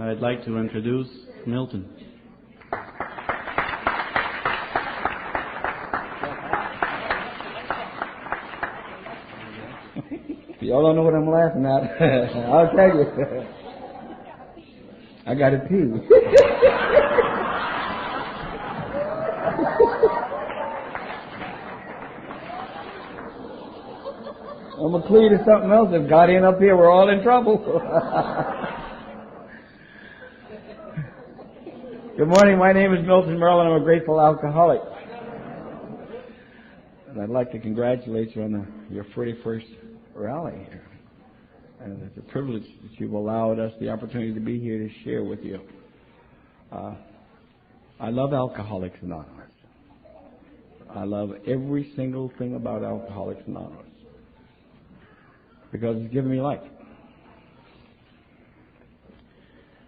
I'd like to introduce Milton. Y'all don't know what I'm laughing at. I'll tell you. I got it too. I'm going to clue to something else. If got in up here, we're all in trouble. Good morning. My name is Milton, Maryland. I'm a grateful alcoholic. And I'd like to congratulate you on your 41st rally here. And it's a privilege that you've allowed us the opportunity to be here to share with you. I love Alcoholics Anonymous. I love every single thing about Alcoholics Anonymous because it's given me life.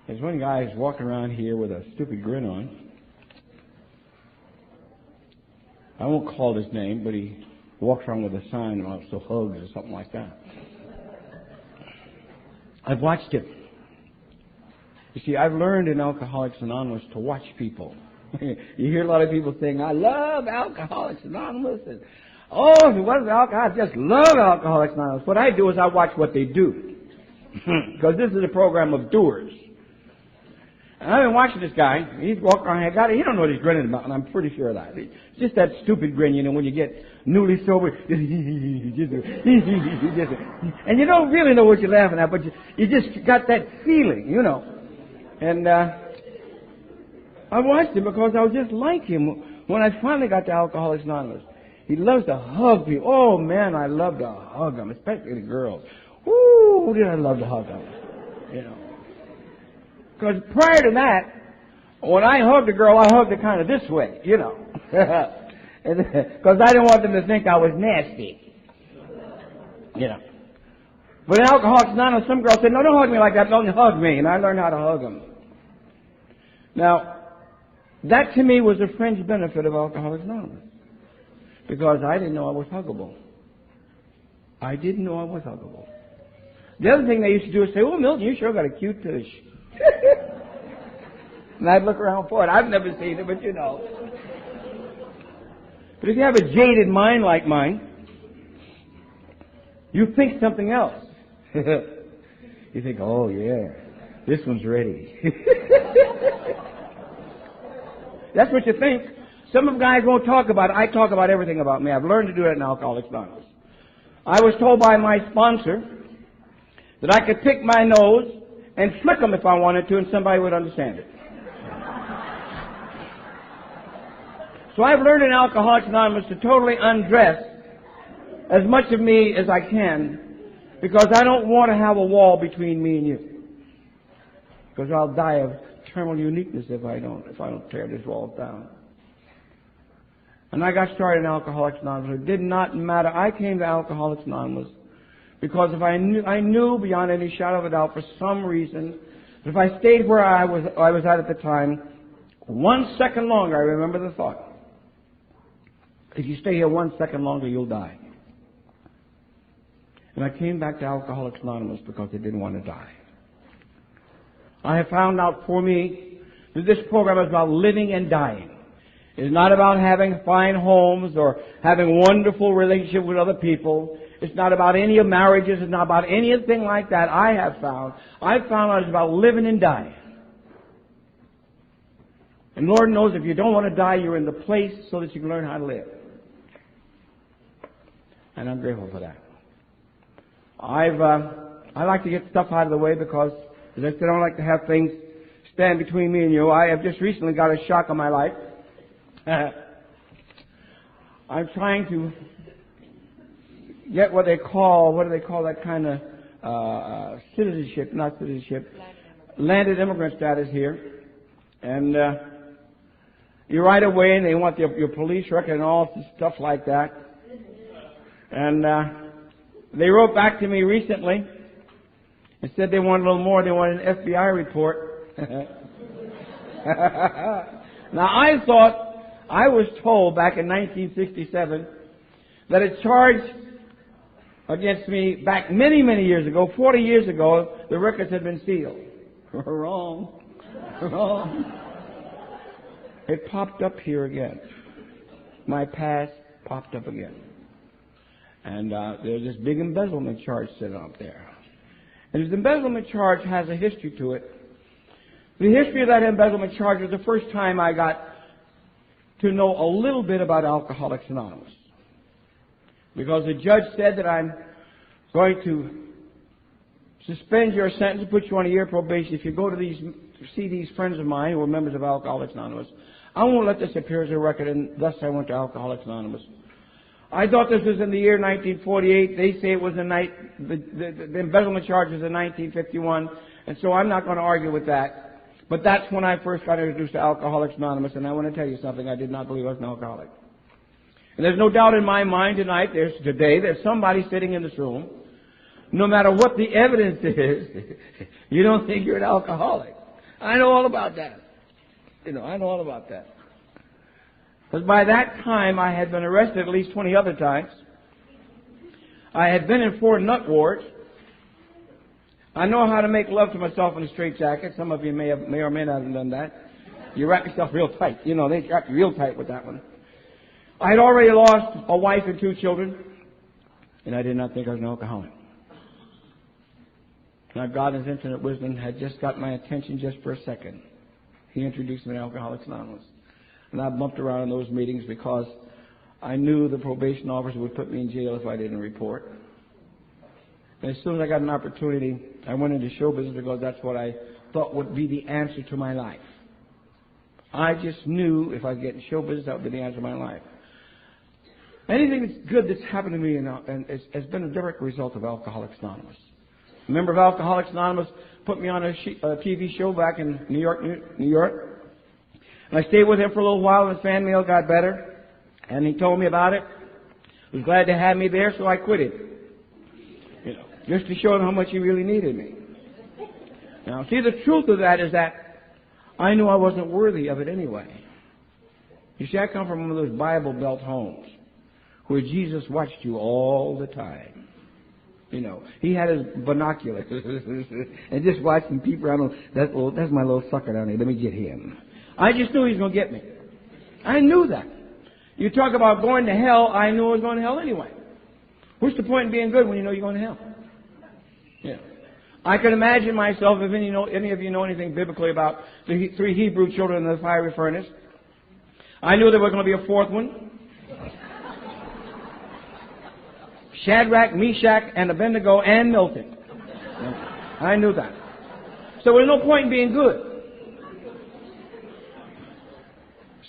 There's one guy who's walking around here with a stupid grin on. I won't call his name, but he walks around with a sign about so hugs or something like that. I've watched him. You see, I've learned in Alcoholics Anonymous to watch people. You hear a lot of people saying, I love Alcoholics Anonymous. And, oh, if it wasn't alcohol, I just love Alcoholics Anonymous. What I do is I watch what they do. Because this is a program of doers. And I've been watching this guy. He's walking around here. He don't know what he's grinning about, and I'm pretty sure of that. It's just that stupid grin, you know, when you get newly sober. And you don't really know what you're laughing at, but you just got that feeling, you know. And I watched him because I was just like him when I finally got to Alcoholics Anonymous. He loves to hug people. Oh, man, I love to hug them, especially the girls. Woo, did I love to hug them, you know. Because prior to that, when I hugged a girl, I hugged her kind of this way, you know. Because I didn't want them to think I was nasty. You know. But in Alcoholics Anonymous, some girls said, no, don't hug me like that. Don't hug me. And I learned how to hug them. Now, that to me was a fringe benefit of Alcoholics Anonymous. Because I didn't know I was huggable. I didn't know I was huggable. The other thing they used to do is say, oh, Milton, you sure got a cute tush. And I'd look around for it. I've never seen it, but you know. But if you have a jaded mind like mine, you think something else. You think, oh yeah, this one's ready. That's what you think. Some of the guys won't talk about it. I talk about everything about me. I've learned to do that in Alcoholics Anonymous. I was told by my sponsor that I could pick my nose and flick them if I wanted to, and somebody would understand it. So I've learned in Alcoholics Anonymous to totally undress as much of me as I can, because I don't want to have a wall between me and you. Because I'll die of terminal uniqueness if I don't tear this wall down. And I got started in Alcoholics Anonymous. It did not matter. I came to Alcoholics Anonymous because if I knew beyond any shadow of a doubt, for some reason, that if I stayed where I was at the time, 1 second longer, I remember the thought. If you stay here 1 second longer, you'll die. And I came back to Alcoholics Anonymous because I didn't want to die. I have found out for me that this program is about living and dying. It's not about having fine homes or having wonderful relationships with other people. It's not about any of marriages. It's not about anything like that. I've found out it's about living and dying. And Lord knows if you don't want to die, you're in the place so that you can learn how to live. And I'm grateful for that. I like to get stuff out of the way because, as I said, I don't like to have things stand between me and you. I have just recently got a shock in my life. I'm trying to get what do they call that kind of citizenship, not citizenship, landed immigrant status here. And you right away, and they want your police record and all stuff like that. And they wrote back to me recently and said they wanted a little more. They wanted an FBI report. Now, I was told back in 1967 that a charge against me back many, many years ago, 40 years ago, the records had been sealed. Wrong. Wrong. It popped up here again. My past popped up again. And there's this big embezzlement charge sitting up there. And this embezzlement charge has a history to it. The history of that embezzlement charge was the first time I got to know a little bit about Alcoholics Anonymous. Because the judge said that I'm going to suspend your sentence, put you on a year probation if you go to see these friends of mine who are members of Alcoholics Anonymous. I won't let this appear as a record, and thus I went to Alcoholics Anonymous. I thought this was in the year 1948. They say it was the embezzlement charge was in 1951, and so I'm not going to argue with that. But that's when I first got introduced to Alcoholics Anonymous, and I want to tell you something. I did not believe I was an alcoholic. And there's no doubt in my mind today, there's somebody sitting in this room, no matter what the evidence is, you don't think you're an alcoholic. I know all about that. I know all about that. Because by that time, I had been arrested at least 20 other times. I had been in 4 nut wards. I know how to make love to myself in a straitjacket. Some of you may or may not have done that. You wrap yourself real tight. They wrap you real tight with that one. I had already lost a wife and 2 children, and I did not think I was an alcoholic. Now, God, in His infinite wisdom, had just got my attention just for a second. He introduced me to Alcoholics Anonymous. And I bumped around in those meetings because I knew the probation officer would put me in jail if I didn't report. And as soon as I got an opportunity, I went into show business because that's what I thought would be the answer to my life. I just knew if I could get in show business, that would be the answer to my life. Anything that's good that's happened to me has been a direct result of Alcoholics Anonymous. A member of Alcoholics Anonymous put me on a TV show back in New York. And I stayed with him for a little while, and his fan mail got better. And he told me about it. He was glad to have me there, so I quit it. Just to show him how much he really needed me. Now, see, the truth of that is that I knew I wasn't worthy of it anyway. You see, I come from one of those Bible Belt homes where Jesus watched you all the time. He had his binoculars and just watched him peep around. That's my little sucker down there. Let me get him. I just knew he was going to get me. I knew that. You talk about going to hell, I knew I was going to hell anyway. What's the point in being good when you know you're going to hell? Yeah. I can imagine myself, if any of you know anything biblically about the 3 Hebrew children in the fiery furnace. I knew there was going to be a 4th one. Shadrach, Meshach, and Abednego, and Milton. I knew that. So there was no point in being good.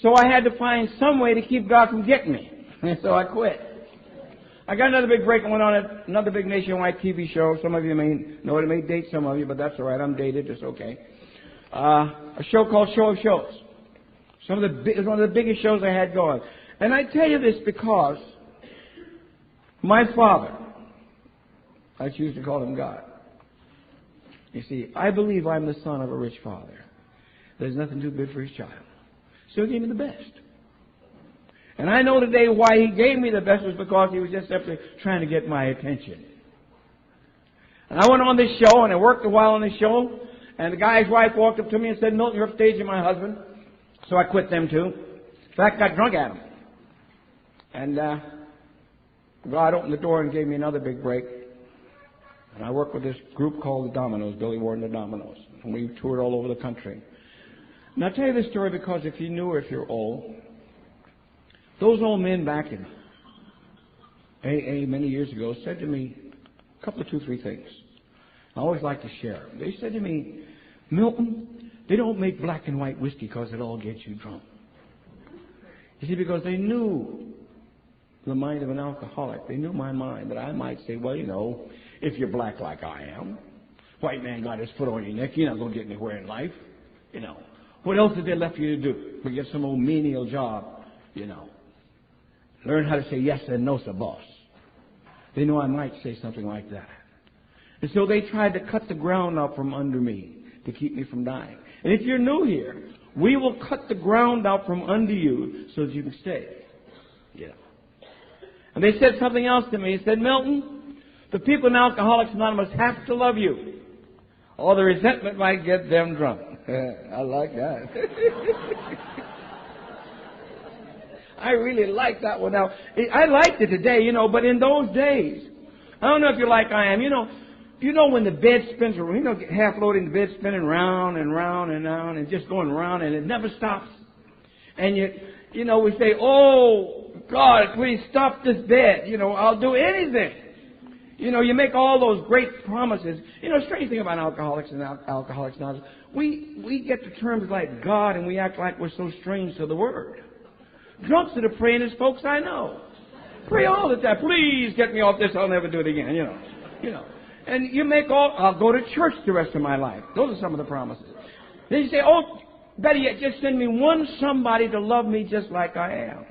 So I had to find some way to keep God from getting me. And so I quit. I got another big break going on at another big nationwide TV show. Some of you may know it. It may date some of you, but that's all right. I'm dated. It's okay. A show called Show of Shows. It's one of the biggest shows I had going. And I tell you this because my father, I choose to call him God. You see, I believe I'm the son of a rich father. There's nothing too good for his child. So he gave me the best. And I know today why he gave me the best was because he was just simply trying to get my attention. And I went on this show, and I worked a while on this show, and the guy's wife walked up to me and said, "Milton, you're upstaging my husband." So I quit them too. In fact, got drunk at him. And God opened the door and gave me another big break. And I worked with this group called the Dominoes, Billy Ward and the Dominoes. And we toured all over the country. And I'll tell you this story because if you're new or if you're old, those old men back in AA many years ago said to me a couple of 2-3 things. I always like to share them. They said to me, "Milton, they don't make black and white whiskey because it all gets you drunk." You see, because they knew the mind of an alcoholic. They knew my mind, that I might say, well, if you're black like I am, white man got his foot on your neck, you're not going to get anywhere in life. What else is there left for you to do? But get some old menial job, Learn how to say yes and no, sir, boss. They knew I might say something like that. And so they tried to cut the ground out from under me to keep me from dying. And if you're new here, we will cut the ground out from under you so that you can stay. And they said something else to me. They said, "Milton, the people in Alcoholics Anonymous have to love you. Or the resentment might get them drunk. I like that. I really like that one. Now, I liked it today, but in those days, I don't know if you're like I am. You know when the bed spins around, get half loaded, the bed spinning round and round and round and just going round and it never stops. And we say, oh, God, please stop this bed. I'll do anything. You make all those great promises. Strange thing about Alcoholics and Alcoholics Anonymous, we get to terms like God and we act like we're so strange to the Word. Drunks are the prayingest folks I know. Pray all the time. Please get me off this. I'll never do it again. And you make I'll go to church the rest of my life. Those are some of the promises. Then you say, oh, better yet, just send me one somebody to love me just like I am.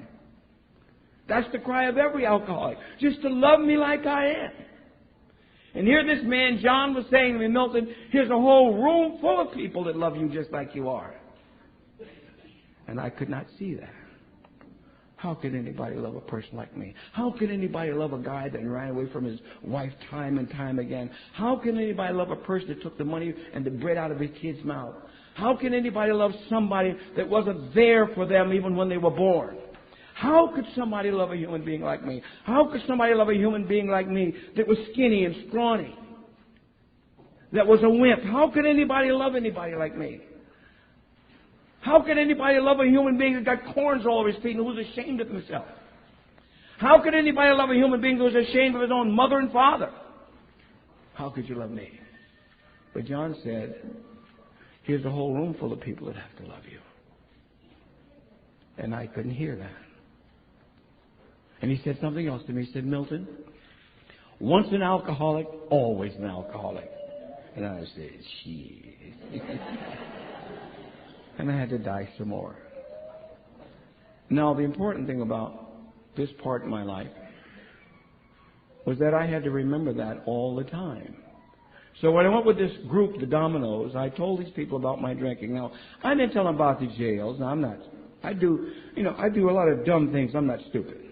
That's the cry of every alcoholic. Just to love me like I am. And here this man, John, was saying to me, Milton, here's a whole room full of people that love you just like you are. And I could not see that. How could anybody love a person like me? How could anybody love a guy that ran away from his wife time and time again? How can anybody love a person that took the money and the bread out of his kid's mouth? How can anybody love somebody that wasn't there for them even when they were born? How could somebody love a human being like me? How could somebody love a human being like me that was skinny and scrawny? That was a wimp? How could anybody love anybody like me? How could anybody love a human being that got corns all over his feet and who was ashamed of himself? How could anybody love a human being who was ashamed of his own mother and father? How could you love me? But John said, here's a whole room full of people that have to love you. And I couldn't hear that. And he said something else to me. He said, Milton, once an alcoholic, always an alcoholic. And I said, shit. And I had to die some more. Now, the important thing about this part in my life was that I had to remember that all the time. So when I went with this group, the Dominoes, I told these people about my drinking. Now, I didn't tell them about the jails. Now, I do a lot of dumb things. I'm not stupid.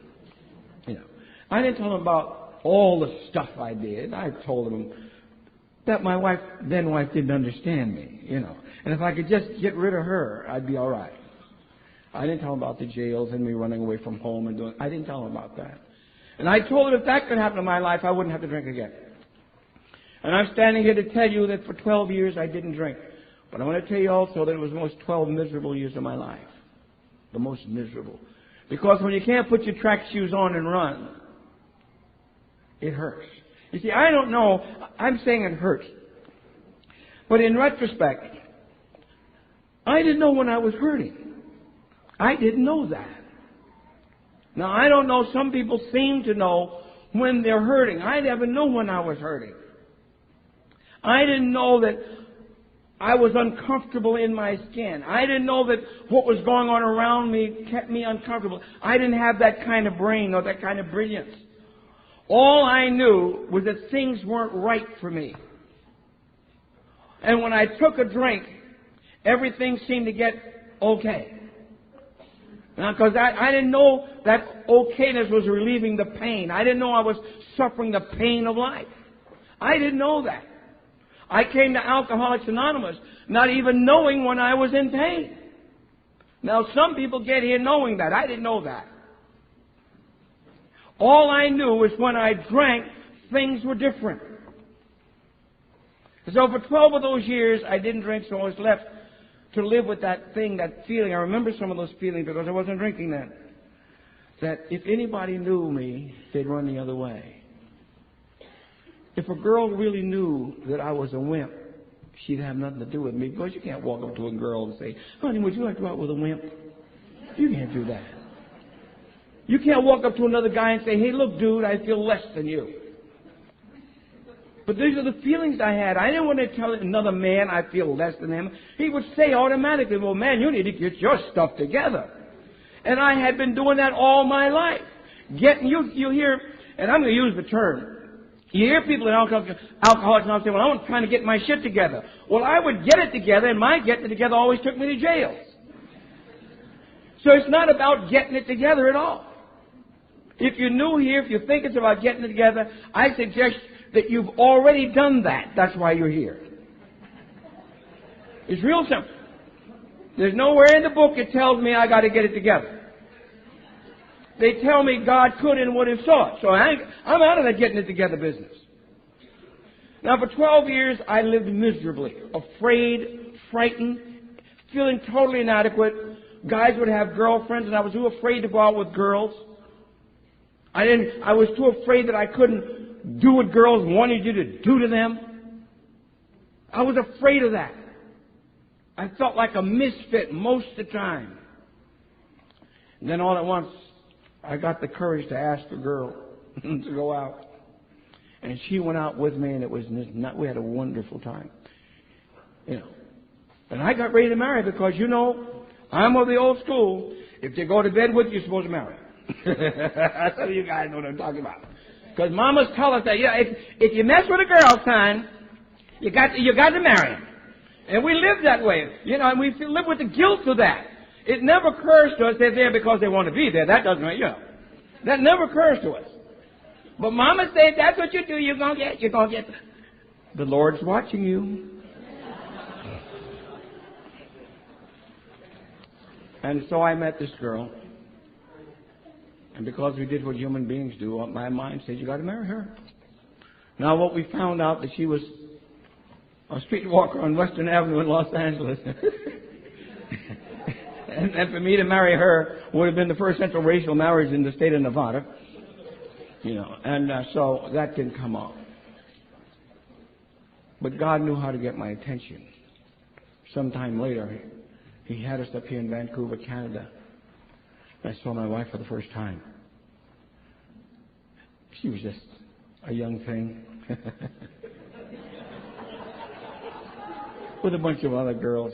I didn't tell them about all the stuff I did. I told them that my then wife didn't understand me, And if I could just get rid of her, I'd be all right. I didn't tell them about the jails and me running away from home I didn't tell them about that. And I told them if that could happen in my life, I wouldn't have to drink again. And I'm standing here to tell you that for 12 years I didn't drink. But I want to tell you also that it was the most 12 miserable years of my life. The most miserable. Because when you can't put your track shoes on and run, it hurts. You see, I don't know. I'm saying it hurts. But in retrospect, I didn't know when I was hurting. I didn't know that. Now, I don't know. Some people seem to know when they're hurting. I never knew when I was hurting. I didn't know that I was uncomfortable in my skin. I didn't know that what was going on around me kept me uncomfortable. I didn't have that kind of brain or that kind of brilliance. All I knew was that things weren't right for me. And when I took a drink, everything seemed to get okay. Because I didn't know that okayness was relieving the pain. I didn't know I was suffering the pain of life. I didn't know that. I came to Alcoholics Anonymous not even knowing when I was in pain. Now, some people get here knowing that. I didn't know that. All I knew is when I drank, things were different. So for 12 of those years, I didn't drink, so I was left to live with that thing, that feeling. I remember some of those feelings because I wasn't drinking then. That if anybody knew me, they'd run the other way. If a girl really knew that I was a wimp, she'd have nothing to do with me. Because you can't walk up to a girl and say, honey, would you like to go out with a wimp? You can't do that. You can't walk up to another guy and say, hey, look, dude, I feel less than you. But these are the feelings I had. I didn't want to tell another man I feel less than him. He would say automatically, well, man, you need to get your stuff together. And I had been doing that all my life. You hear, and I'm going to use the term, you hear people in Alcoholics Anonymous say, well, I'm trying to get my shit together. Well, I would get it together, and my getting it together always took me to jail. So it's not about getting it together at all. If you're new here, if you think it's about getting it together, I suggest that you've already done that. That's why you're here. It's real simple. There's nowhere in the book it tells me I got to get it together. They tell me God could and would have saw it. So I'm out of that getting it together business. Now, for 12 years, I lived miserably, afraid, frightened, feeling totally inadequate. Guys would have girlfriends, and I was too afraid to go out with girls. I was too afraid that I couldn't do what girls wanted you to do to them. I was afraid of that. I felt like a misfit most of the time. And then all at once, I got the courage to ask a girl to go out. And she went out with me, and we had a wonderful time. And I got ready to marry because, I'm of the old school. If they go to bed with you, you're supposed to marry. That's what you guys know what I'm talking about. Because mamas tell us that, if you mess with a girl, son, you got to marry him. And we live that way, and we live with the guilt of that. It never occurs to us they're there because they want to be there. That doesn't, that never occurs to us. But mama said, that's what you do, you're going to get. The Lord's watching you. And so I met this girl. And because we did what human beings do, my mind said, you got to marry her. Now what we found out that she was a streetwalker on Western Avenue in Los Angeles. and for me to marry her would have been the first interracial marriage in the state of Nevada. So that didn't come off. But God knew how to get my attention. Sometime later, He had us up here in Vancouver, Canada. I saw my wife for the first time. She was just a young thing. With a bunch of other girls,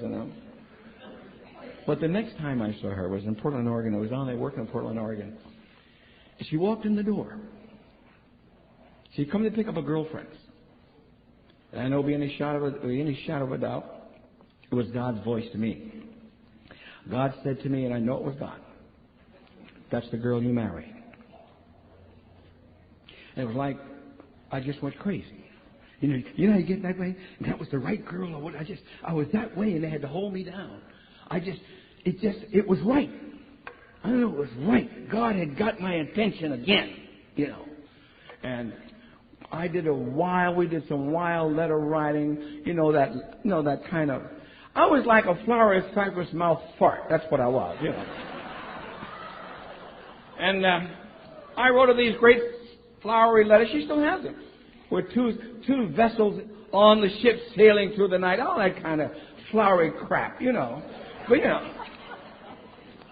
But the next time I saw her was in Portland, Oregon. I was on there working in Portland, Oregon. She walked in the door. She'd come to pick up her girlfriends. And I know beyond any shadow of a doubt, it was God's voice to me. God said to me, and I know it was God, that's the girl you marry. And it was like I just went crazy. You know, you get that way, and that was the right girl. I was that way, and they had to hold me down. It was right. I don't know, it was right. God had got my attention again, And we did some wild letter writing, that kind of. I was like a flowery, fibrous mouth fart. That's what I was, And I wrote her these great flowery letters. She still has them. With two vessels on the ship sailing through the night. All that kind of flowery crap, But,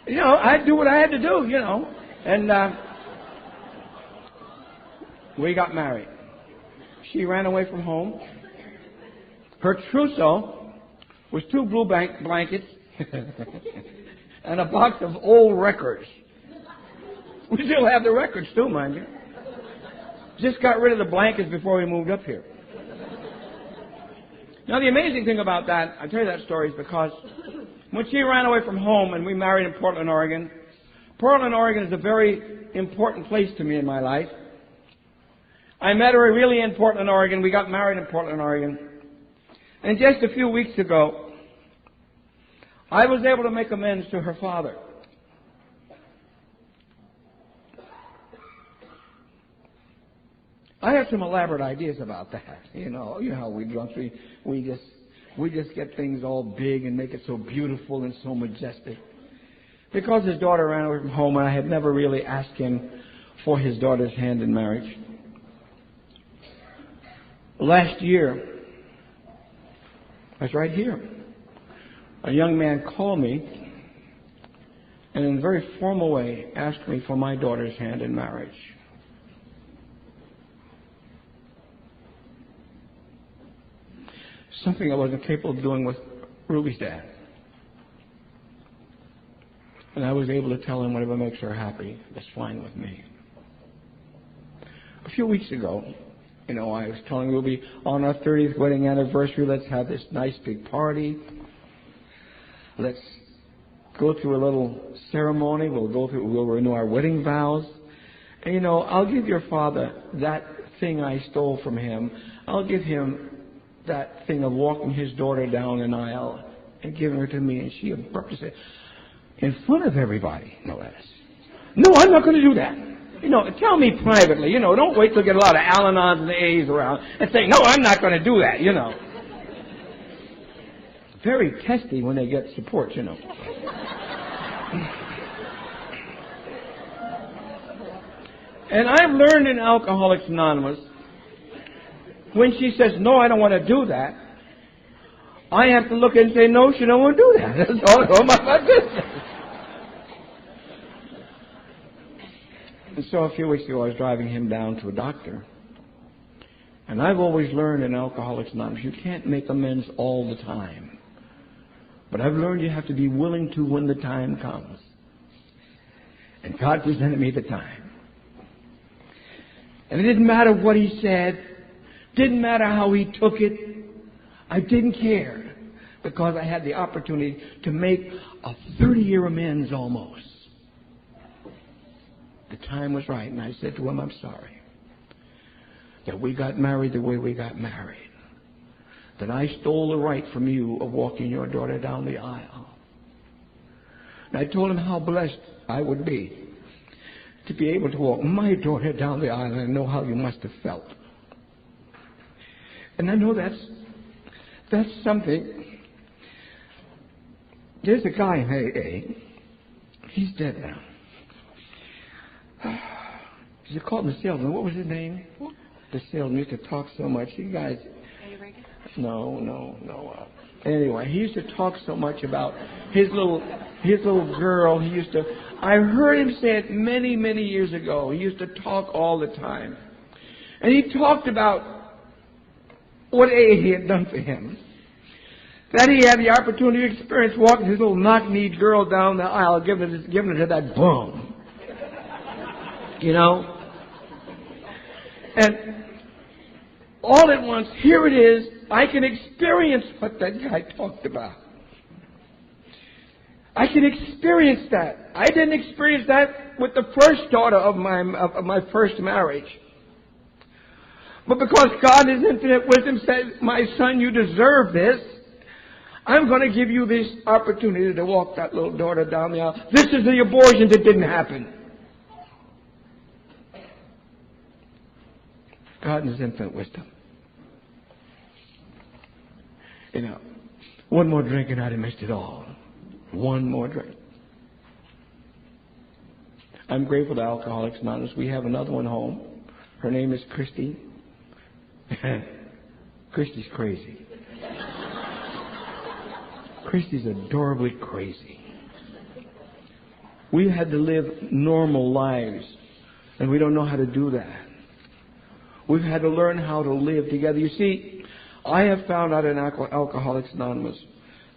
I do what I had to do, And we got married. She ran away from home. Her trousseau was 2 blue blankets and a box of old records. We still have the records too, mind you. Just got rid of the blankets before we moved up here. Now, the amazing thing about that, I tell you that story, is because when she ran away from home and we married in Portland, Oregon is a very important place to me in my life. I met her really in Portland, Oregon. We got married in Portland, Oregon. And just a few weeks ago, I was able to make amends to her father. I have some elaborate ideas about that. You know how we drunks, we just get things all big and make it so beautiful and so majestic. Because his daughter ran away from home, and I had never really asked him for his daughter's hand in marriage. Last year, I was right here. A young man called me and in a very formal way asked me for my daughter's hand in marriage. Something I wasn't capable of doing with Ruby's dad. And I was able to tell him whatever makes her happy, that's fine with me. A few weeks ago, I was telling Ruby, on our 30th wedding anniversary, let's have this nice big party. Let's go through a little ceremony. We'll renew our wedding vows. And, I'll give your father that thing I stole from him. I'll give him that thing of walking his daughter down an aisle and giving her to me, and she abruptly said, in front of everybody, no less, "No, I'm not going to do that. Tell me privately. Don't wait till you get a lot of Al-Anons and A's around and say, no, I'm not going to do that, Very testy when they get support, And I've learned in Alcoholics Anonymous, when she says, no, I don't want to do that, I have to look and say, no, she don't want to do that. That's all my business. And so a few weeks ago, I was driving him down to a doctor. And I've always learned in Alcoholics Anonymous, you can't make amends all the time. But I've learned you have to be willing to when the time comes. And God presented me the time. And it didn't matter what he said. Didn't matter how he took it. I didn't care. Because I had the opportunity to make a 30-year amends almost. The time was right, and I said to him, I'm sorry that we got married the way we got married, that I stole the right from you of walking your daughter down the aisle. And I told him how blessed I would be to be able to walk my daughter down the aisle, and I know how you must have felt. And I know that's something. There's a guy in AA. He's dead now. You called him the salesman. What was his name? The salesman used to talk so much. You guys. No. Anyway, he used to talk so much about his little girl. I heard him say it many, many years ago. He used to talk all the time. And he talked about what AA had done for him. That he had the opportunity to experience walking his little knock-kneed girl down the aisle, giving it to that bum. And all at once, here it is, I can experience what that guy talked about. I can experience that. I didn't experience that with the first daughter of my first marriage. But because God in His infinite wisdom said, my son, you deserve this, I'm going to give you this opportunity to walk that little daughter down the aisle. This is the abortion that didn't happen. God in His infinite wisdom. One more drink and I'd have missed it all. One more drink. I'm grateful to Alcoholics Anonymous. We have another one home. Her name is Christy. Christy's crazy. Christy's adorably crazy. We had to live normal lives, and we don't know how to do that. We've had to learn how to live together. You see, I have found out in Alcoholics Anonymous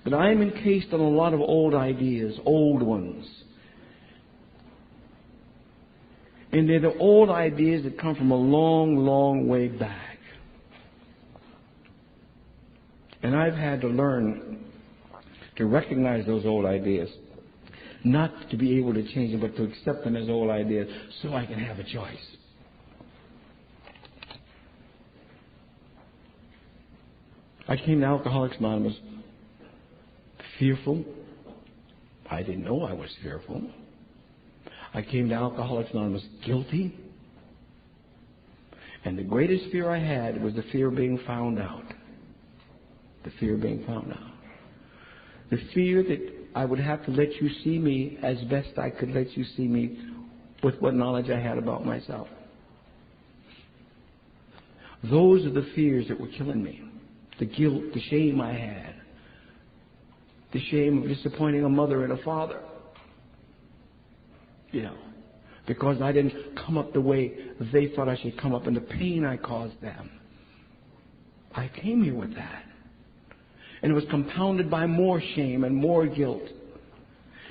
that I am encased in a lot of old ideas, old ones. And they're the old ideas that come from a long, long way back. And I've had to learn to recognize those old ideas. Not to be able to change them, but to accept them as old ideas so I can have a choice. I came to Alcoholics Anonymous fearful. I didn't know I was fearful. I came to Alcoholics Anonymous guilty. And the greatest fear I had was the fear of being found out. The fear of being found out. The fear that I would have to let you see me as best I could let you see me with what knowledge I had about myself. Those are the fears that were killing me. The guilt, the shame I had. The shame of disappointing a mother and a father. Because I didn't come up the way they thought I should come up, and the pain I caused them. I came here with that. And it was compounded by more shame and more guilt.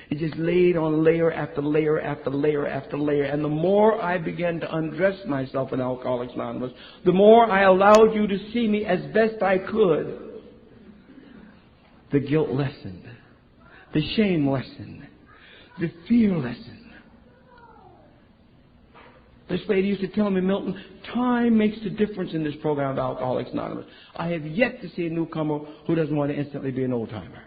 It just laid on layer after layer after layer after layer. And the more I began to undress myself in Alcoholics Anonymous, the more I allowed you to see me as best I could. The guilt lessened. The shame lessened. The fear lessened. This lady used to tell me, Milton, time makes the difference in this program of Alcoholics Anonymous. I have yet to see a newcomer who doesn't want to instantly be an old-timer.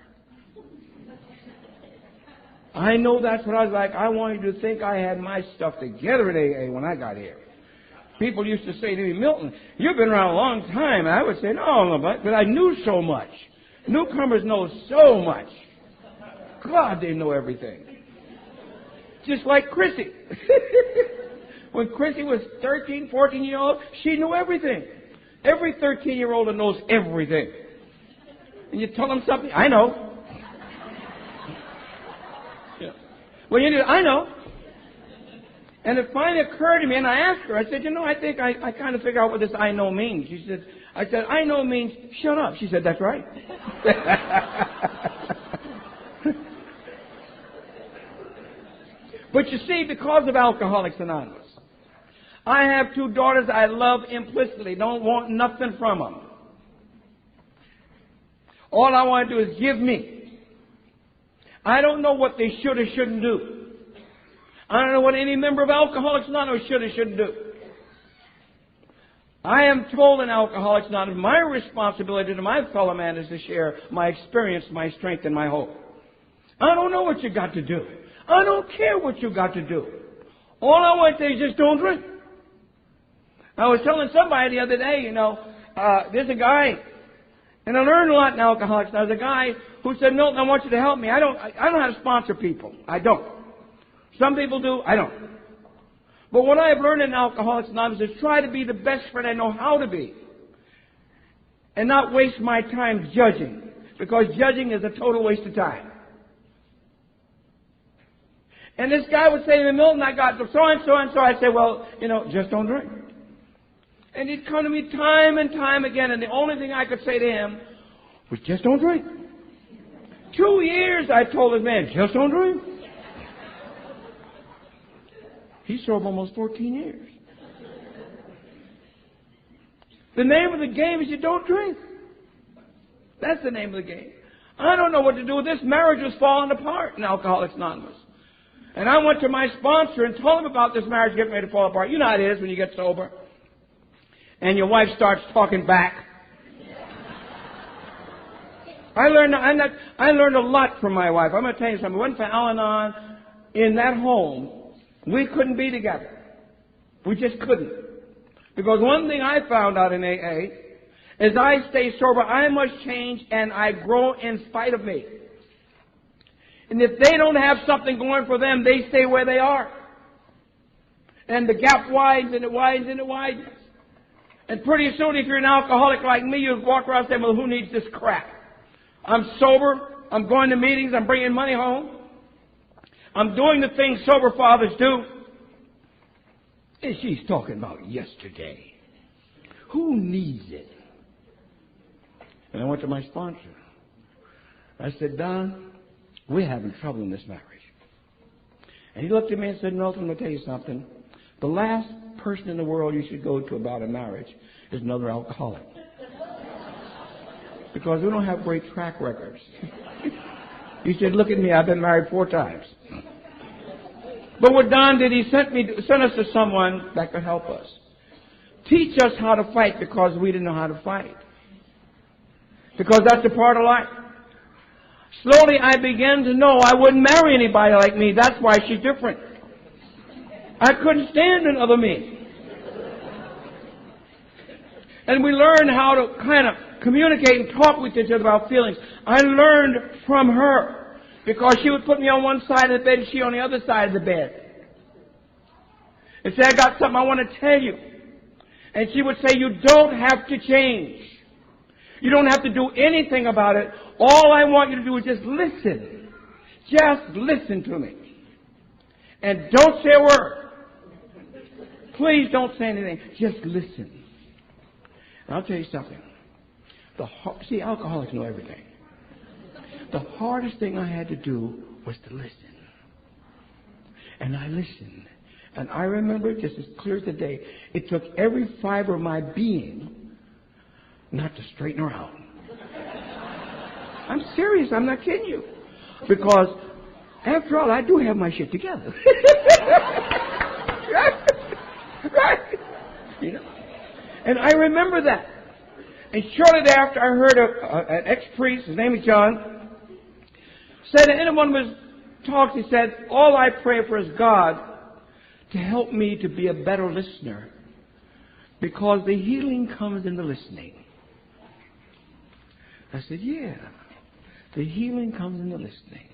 I know that's what I was like. I wanted you to think I had my stuff together at AA when I got here. People used to say to me, Milton, you've been around a long time. And I would say, no, but I knew so much. Newcomers know so much. God, they know everything. Just like Chrissy. When Chrissy was 13, 14-year-old, she knew everything. Every 13-year-old knows everything. And you tell them something, I know. Yeah. Well, you do, I know. And it finally occurred to me, and I asked her, I said, I think I kind of figure out what this I know means. I said, I know means shut up. She said, that's right. But you see, because of Alcoholics Anonymous, I have 2 daughters I love implicitly, don't want nothing from them. All I want to do is give me. I don't know what they should or shouldn't do. I don't know what any member of Alcoholics Anonymous should or shouldn't do. I am told in Alcoholics Anonymous, my responsibility to my fellow man is to share my experience, my strength, and my hope. I don't know what you got to do. I don't care what you got to do. All I want to say is just don't drink. I was telling somebody the other day, there's a guy, and I learned a lot in Alcoholics. There's a guy who said, Milton, I want you to help me. I don't know how to sponsor people. I don't. Some people do. I don't. But what I have learned in Alcoholics Anonymous is try to be the best friend I know how to be. And not waste my time judging. Because judging is a total waste of time. And this guy would say to me, Milton, I got so and so and so. I say, well, just don't drink. And he'd come to me time and time again, and the only thing I could say to him was, just don't drink. 2 years I told this man, just don't drink. He's sober almost 14 years. The name of the game is you don't drink. That's the name of the game. I don't know what to do with this. Marriage was falling apart in Alcoholics Anonymous. And I went to my sponsor and told him about this marriage getting ready to fall apart. You know how it is when you get sober. And your wife starts talking back. I learned a lot from my wife. I'm going to tell you something. Went for Al-Anon in that home. We couldn't be together. We just couldn't. Because one thing I found out in AA is I stay sober, I must change, and I grow in spite of me. And if they don't have something going for them, they stay where they are. And the gap widens and it widens and it widens. And pretty soon, if you're an alcoholic like me, you walk around saying, well, who needs this crap? I'm sober. I'm going to meetings. I'm bringing money home. I'm doing the things sober fathers do. And she's talking about yesterday. Who needs it? And I went to my sponsor. I said, Don, we're having trouble in this marriage. And he looked at me and said, Milton, I'm going to tell you something. The last person in the world you should go to about a marriage is another alcoholic. Because we don't have great track records. He said, look at me, I've been married 4 times. But what Don did, he sent us to someone that could help us. Teach us how to fight because we didn't know how to fight. Because that's a part of life. Slowly I began to know I wouldn't marry anybody like me. That's why she's different. I couldn't stand another me. And we learned how to kind of communicate and talk with each other about feelings. I learned from her. Because she would put me on one side of the bed and she on the other side of the bed. And say, I got something I want to tell you. And she would say, you don't have to change. You don't have to do anything about it. All I want you to do is just listen. Just listen to me. And don't say a word. Please don't say anything. Just listen. And I'll tell you something. See, alcoholics know everything. The hardest thing I had to do was to listen. And I listened. And I remember it just as clear as the day. It took every fiber of my being not to straighten her out. I'm serious. I'm not kidding you. Because, after all, I do have my shit together. Right? And I remember that. And shortly thereafter, I heard an ex-priest, his name is John, said that anyone was talks, he said, all I pray for is God to help me to be a better listener, because the healing comes in the listening. I said, yeah, the healing comes in the listening.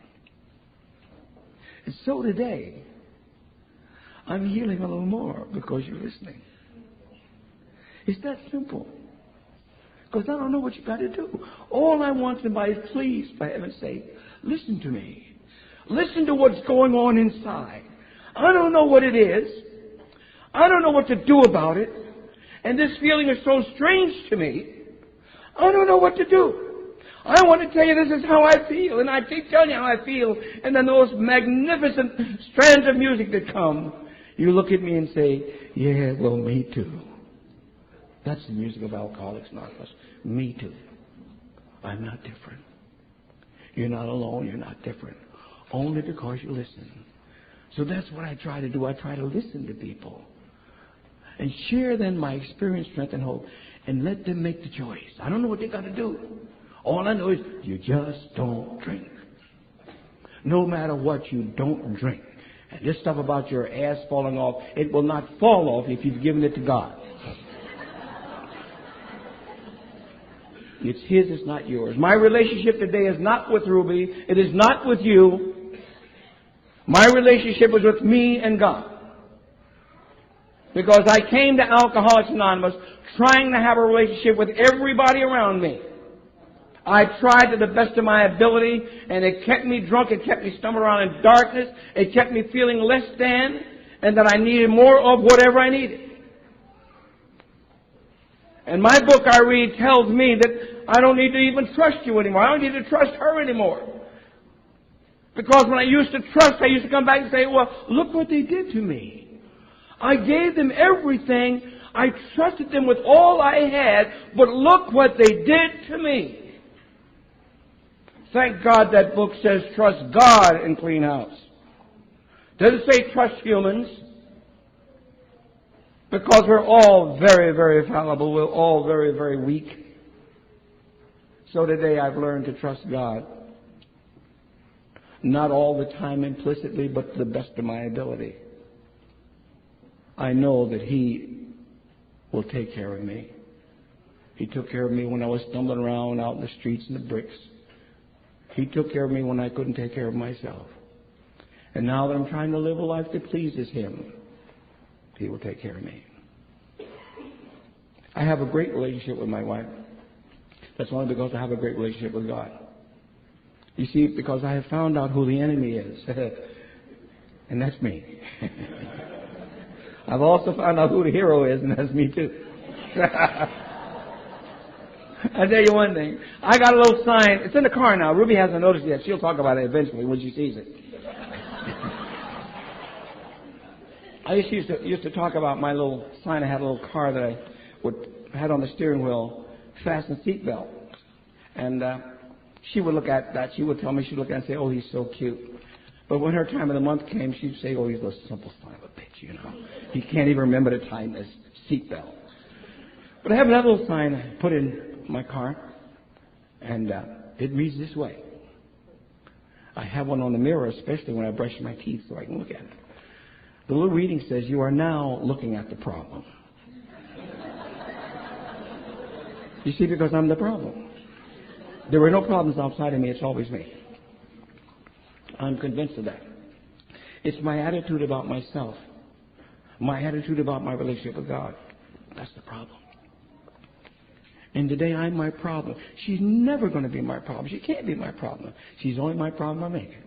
And so today, I'm healing a little more because you're listening. It's that simple. Because I don't know what you got to do. All I want somebody is, please, for heaven's sake, listen to me. Listen to what's going on inside. I don't know what it is. I don't know what to do about it. And this feeling is so strange to me. I don't know what to do. I want to tell you this is how I feel. And I keep telling you how I feel. And then those magnificent strands of music that come, you look at me and say, yeah, well, me too. That's the music of Alcoholics Anonymous. Me too. I'm not different. You're not alone. You're not different. Only because you listen. So that's what I try to do. I try to listen to people and share then my experience, strength, and hope, and let them make the choice. I don't know what they got to do. All I know is you just don't drink. No matter what, you don't drink. And this stuff about your ass falling off, it will not fall off if you've given it to God. It's His, it's not yours. My relationship today is not with Ruby. It is not with you. My relationship is with me and God. Because I came to Alcoholics Anonymous trying to have a relationship with everybody around me. I tried to the best of my ability, and it kept me drunk. It kept me stumbling around in darkness. It kept me feeling less than, and that I needed more of whatever I needed. And my book I read tells me that I don't need to even trust you anymore. I don't need to trust her anymore. Because when I used to trust, I used to come back and say, well, look what they did to me. I gave them everything. I trusted them with all I had, but look what they did to me. Thank God that book says trust God and clean house. Doesn't say trust humans. Because we're all very, very fallible. We're all very, very weak. So today I've learned to trust God. Not all the time implicitly, but to the best of my ability. I know that He will take care of me. He took care of me when I was stumbling around out in the streets and the bricks. He took care of me when I couldn't take care of myself. And now that I'm trying to live a life that pleases Him, He will take care of me. I have a great relationship with my wife. That's only because I have a great relationship with God. You see, because I have found out who the enemy is. And that's me. I've also found out who the hero is, and that's me too. I'll tell you one thing. I got a little sign. It's in the car now. Ruby hasn't noticed it yet. She'll talk about it eventually when she sees it. I used to talk about my little sign. I had a little car that I had on the steering wheel, fasten seatbelt. And she would look at that. She would tell me, she'd look at it and say, oh, he's so cute. But when her time of the month came, she'd say, oh, he's a simple son of a bitch, you know. He can't even remember to tie his seatbelt. But I have another little sign I put in my car, and it reads this way. I have one on the mirror, especially when I brush my teeth so I can look at it. The little reading says, you are now looking at the problem. You see, because I'm the problem. There were no problems outside of me. It's always me. I'm convinced of that. It's my attitude about myself. My attitude about my relationship with God. That's the problem. And today I'm my problem. She's never going to be my problem. She can't be my problem. She's only my problem I make her.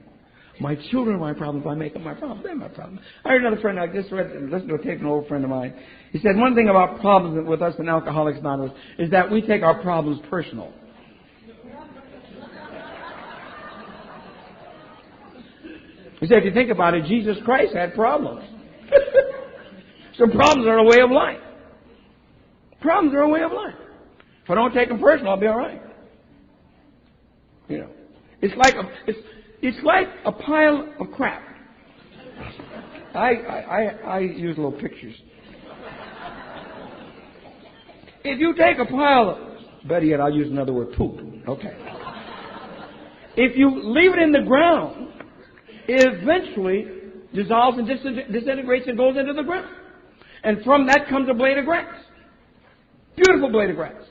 My children are my problem. If I make them my problem, they're my problem. I heard another friend, I just listened to a tape, an old friend of mine. He said, one thing about problems with us in Alcoholics Anonymous is that we take our problems personal. He said, if you think about it, Jesus Christ had problems. So problems are a way of life. Problems are a way of life. If I don't take them personal, I'll be all right. You know, it's like a pile of crap. I use little pictures. If you take a pile of, better yet, I'll use another word, poop. Okay. If you leave it in the ground, eventually dissolves and disintegrates and goes into the ground. And from that comes a blade of grass. Beautiful blade of grass.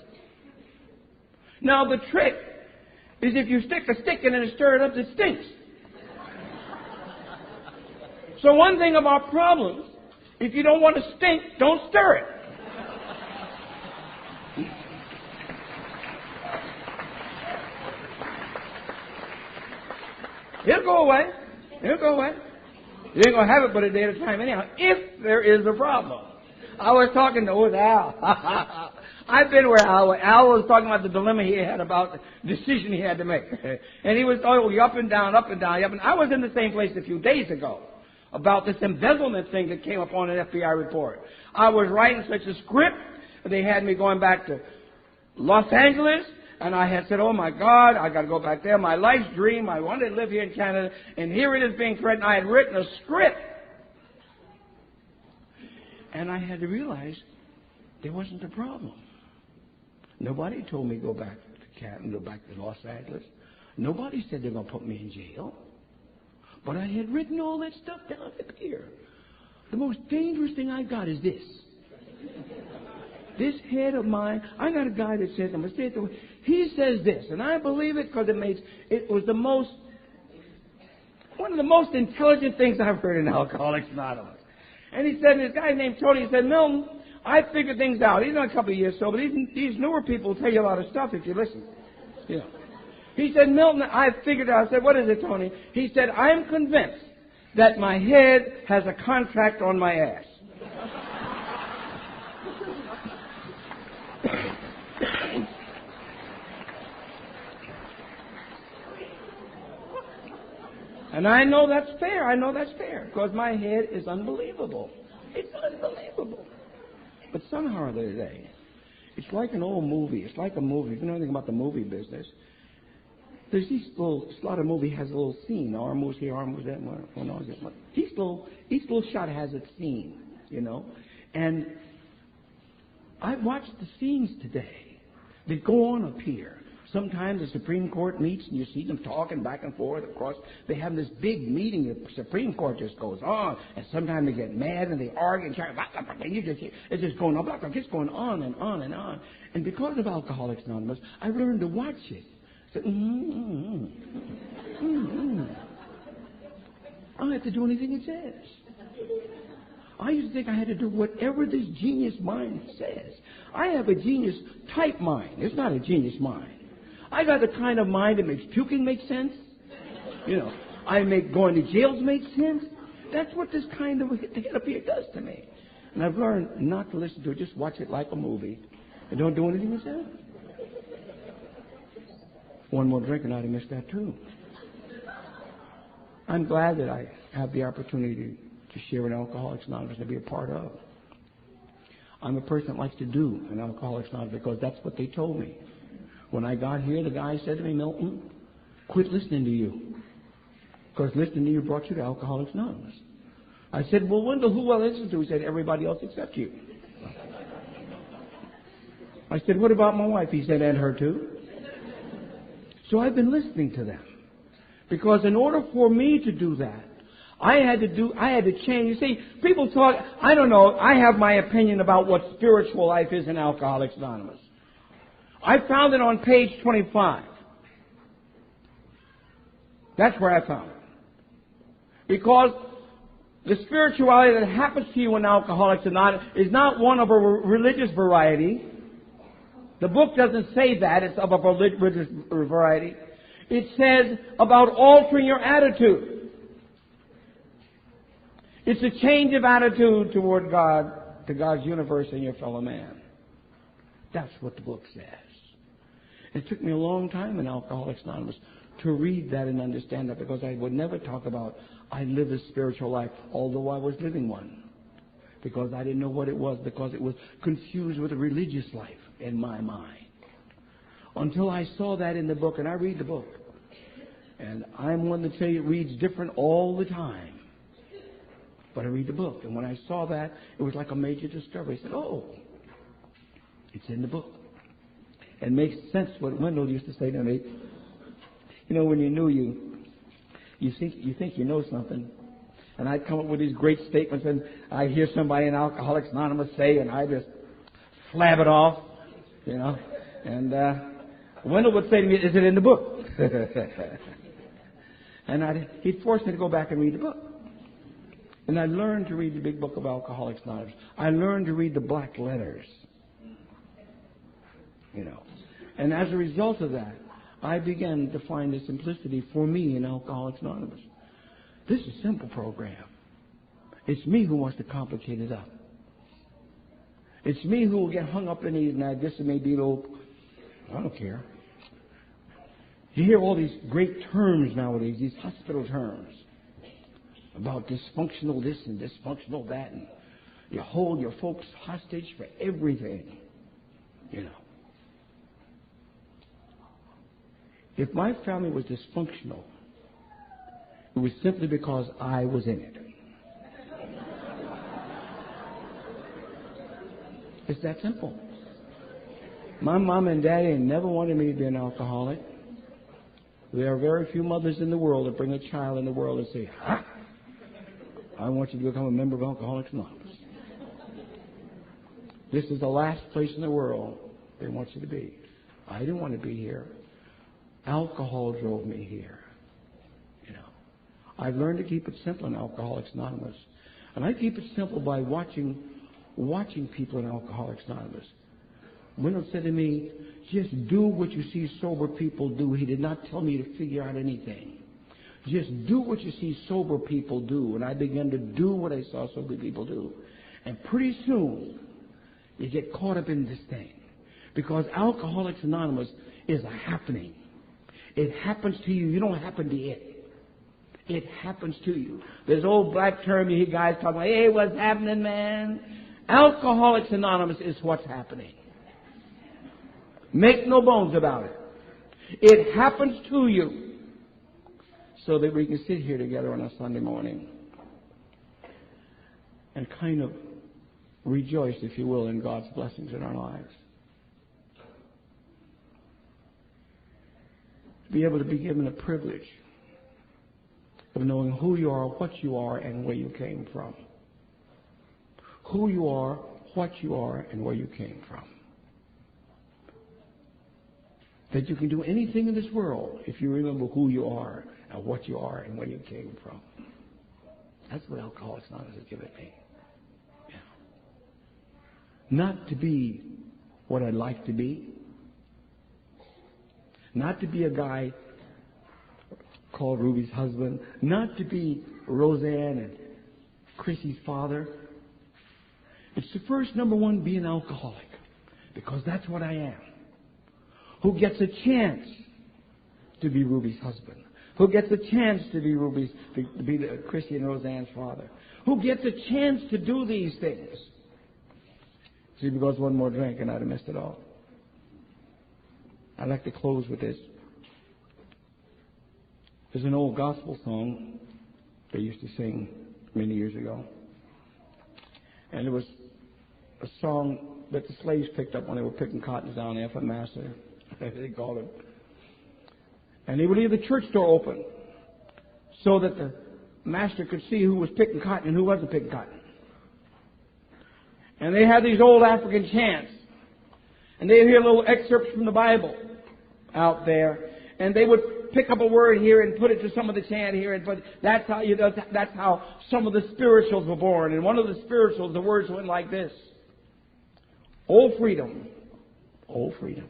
Now the trick is if you stick a stick in it and stir it up, it stinks. So one thing of our problems, if you don't want to stink, don't stir it. It'll go away. It'll go away. You ain't going to have it but a day at a time anyhow, if there is a problem. I was talking to Al. I've been where Al was talking about the dilemma he had about the decision he had to make. And he was talking up and down, up and down, up and down. I was in the same place a few days ago about this embezzlement thing that came up on an FBI report. I was writing such a script. They had me going back to Los Angeles. And I had said, oh my God, I got to go back there. My life's dream. I wanted to live here in Canada. And here it is being threatened. I had written a script. And I had to realize there wasn't a problem. Nobody told me to go back to Canada, go back to Los Angeles. Nobody said they're going to put me in jail. But I had written all that stuff down here. The most dangerous thing I got is this. This head of mine, I got a guy that says, I'm going to say it the way, he says this, and I believe it because it was one of the most intelligent things I've heard in Alcoholics Anonymous. And he said, this guy named Tony, he said, Milton, I figured things out. He's done a couple of years so, but these newer people will tell you a lot of stuff if you listen. You know. He said, Milton, I figured out. I said, what is it, Tony? He said, I'm convinced that my head has a contract on my ass. And I know that's fair. I know that's fair because my head is unbelievable. It's unbelievable. But somehow or other today, it's like an old movie. It's like a movie. If you know anything about the movie business, there's these little, a lot of movie has a little scene. Arm moves here, arm moves that. Each little shot has its scene, you know. And I watched the scenes today that go on up here. Sometimes the Supreme Court meets and you see them talking back and forth. Of course, they have this big meeting. The Supreme Court just goes on. And sometimes they get mad and they argue and you just, it's just going on. It's going on and on and on. And because of Alcoholics Anonymous, I learned to watch it. I said, I don't have to do anything it says. I used to think I had to do whatever this genius mind says. I have a genius type mind. It's not a genius mind. I got the kind of mind that makes puking make sense. You know, I make going to jails make sense. That's what this kind of head up here does to me. And I've learned not to listen to it, just watch it like a movie. And don't do anything it says. One more drink and I'd have missed that too. I'm glad that I have the opportunity to share in Alcoholics Anonymous and be a part of. I'm a person that likes to do in Alcoholics Anonymous because that's what they told me. When I got here, the guy said to me, Milton, quit listening to you. Because listening to you brought you to Alcoholics Anonymous. I said, well, Wendell, who will I listen to? He said, everybody else except you. I said, what about my wife? He said, and her too. So I've been listening to them. Because in order for me to do that, I had to change. You see, people talk, I don't know, I have my opinion about what spiritual life is in Alcoholics Anonymous. I found it on page 25. That's where I found it. Because the spirituality that happens to you in Alcoholics Anonymous is not one of a religious variety. The book doesn't say that it's of a religious variety. It says about altering your attitude. It's a change of attitude toward God, to God's universe and your fellow man. That's what the book says. It took me a long time in Alcoholics Anonymous to read that and understand that because I would never talk about I live a spiritual life, although I was living one. Because I didn't know what it was, because it was confused with a religious life in my mind. Until I saw that in the book, and I read the book. And I'm one that reads different all the time. But I read the book. And when I saw that, it was like a major discovery. I said, oh, it's in the book. It makes sense what Wendell used to say to me. You know, when you knew you You think you know something. And I'd come up with these great statements, and I'd hear somebody in Alcoholics Anonymous say, and I just flab it off, you know. And Wendell would say to me, "Is it in the book?" And he'd force me to go back and read the book. And I learned to read the big book of Alcoholics Anonymous. I learned to read the black letters, you know. And as a result of that, I began to find the simplicity for me in Alcoholics Anonymous. This is a simple program. It's me who wants to complicate it up. It's me who will get hung up in these, and this may be a little, I don't care. You hear all these great terms nowadays, these hospital terms, about dysfunctional this and dysfunctional that, and you hold your folks hostage for everything, you know. If my family was dysfunctional, it was simply because I was in it. It's that simple. My mom and daddy never wanted me to be an alcoholic. There are very few mothers in the world that bring a child in the world and say, "Huh? I want you to become a member of Alcoholics Anonymous." This is the last place in the world they want you to be. I didn't want to be here. Alcohol drove me here. You know, I've learned to keep it simple in Alcoholics Anonymous, and I keep it simple by watching people in Alcoholics Anonymous. Wendell said to me, "Just do what you see sober people do." He did not tell me to figure out anything. Just do what you see sober people do. And I began to do what I saw sober people do. And pretty soon, you get caught up in this thing. Because Alcoholics Anonymous is a happening. It happens to you. You don't happen to it. It happens to you. There's old black term you hear guys talking about, "Hey, what's happening, man?" Alcoholics Anonymous is what's happening. Make no bones about it. It happens to you. So that we can sit here together on a Sunday morning and kind of rejoice, if you will, in God's blessings in our lives. To be able to be given the privilege of knowing who you are, what you are, and where you came from. Who you are, what you are, and where you came from. That you can do anything in this world if you remember who you are and what you are and where you came from. That's what Alcoholics Anonymous has given me. Yeah. Not to be what I'd like to be. Not to be a guy called Ruby's husband. Not to be Roseanne and Chrissy's father. It's to first, number one, be an alcoholic. Because that's what I am. Who gets a chance to be Ruby's husband? Who gets a chance to be Christy and Roseanne's father? Who gets a chance to do these things? See, because one more drink and I'd have missed it all. I'd like to close with this. There's an old gospel song they used to sing many years ago. And it was a song that the slaves picked up when they were picking cottons down there for the master. They called it. And they would leave the church door open so that the master could see who was picking cotton and who wasn't picking cotton. And they had these old African chants. And they'd hear little excerpts from the Bible out there. And they would pick up a word here and put it to some of the chant here. And put, that's how some of the spirituals were born. And one of the spirituals, the words went like this. "Oh freedom, oh freedom.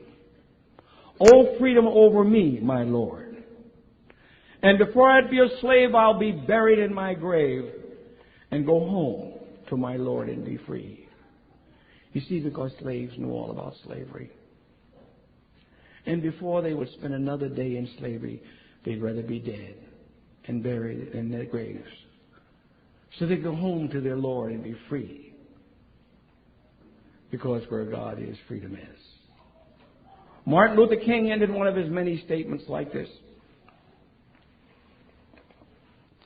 Oh, freedom over me, my Lord. And before I'd be a slave, I'll be buried in my grave and go home to my Lord and be free." You see, because slaves knew all about slavery. And before they would spend another day in slavery, they'd rather be dead and buried in their graves. So they'd go home to their Lord and be free. Because where God is, freedom is. Martin Luther King ended one of his many statements like this.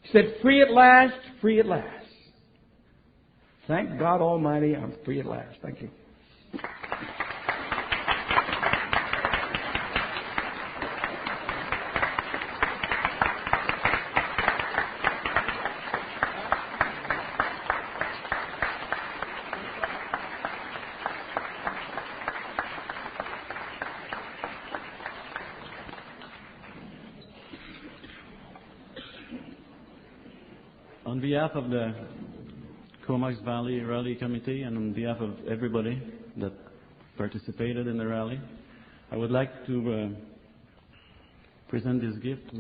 He said, "Free at last, free at last. Thank God Almighty, I'm free at last." Thank you. On behalf of the Comox Valley Rally Committee and on behalf of everybody that participated in the rally, I would like to present this gift.